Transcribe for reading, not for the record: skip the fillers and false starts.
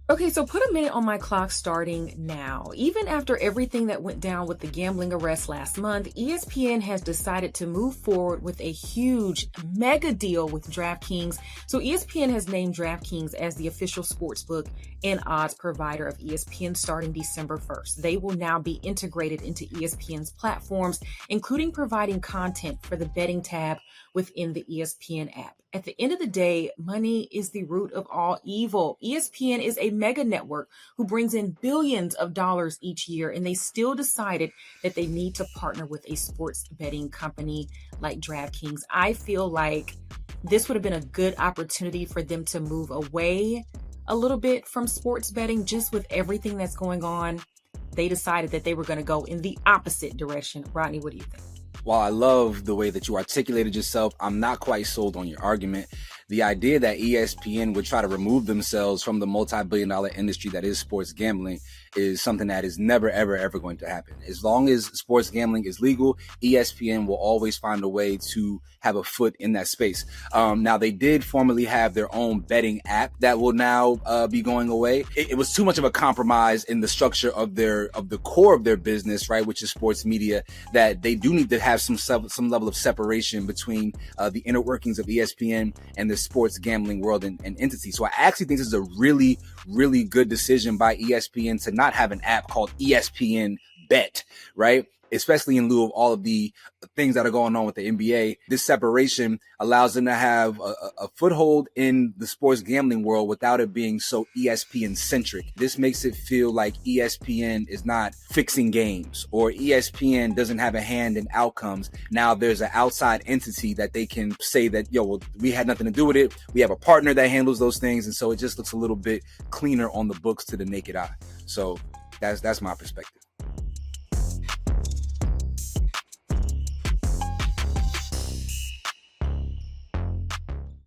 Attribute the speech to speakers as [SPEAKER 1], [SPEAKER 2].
[SPEAKER 1] Okay, so put a minute on my clock starting now. Even after everything that went down with the gambling arrest last month, ESPN has decided to move forward with a huge mega deal with DraftKings. So ESPN has named DraftKings as the official sportsbook and odds provider of ESPN starting December 1st. They will now be integrated into ESPN's platforms, including providing content for the betting tab within the ESPN app. At the end of the day, money is the root of all evil. ESPN is a mega network who brings in billions of dollars each year, and they still decided that they need to partner with a sports betting company like DraftKings. I feel like this would have been a good opportunity for them to move away a little bit from sports betting. Just with everything that's going on, they decided that they were going to go in the opposite direction. Rodney, what do you think?
[SPEAKER 2] While I love the way that you articulated yourself, I'm not quite sold on your argument. The idea that ESPN would try to remove themselves from the multi-billion-dollar industry that is sports gambling is something that is never, ever, ever going to happen. As long as sports gambling is legal, ESPN will always find a way to have a foot in that space. Now, they did formerly have their own betting app that will now be going away. It was too much of a compromise in the structure of the core of their business, right, which is sports media, that they do need to have some level of separation between the inner workings of ESPN and the sports gambling world and entity. So I actually think this is a really, really good decision by ESPN to not have an app called ESPN Bet, right? Especially in lieu of all of the things that are going on with the NBA. This separation allows them to have a foothold in the sports gambling world without it being so ESPN centric. This makes it feel like ESPN is not fixing games, or ESPN doesn't have a hand in outcomes. Now there's an outside entity that they can say that, well, we had nothing to do with it. We have a partner that handles those things. And so it just looks a little bit cleaner on the books to the naked eye. So that's my perspective.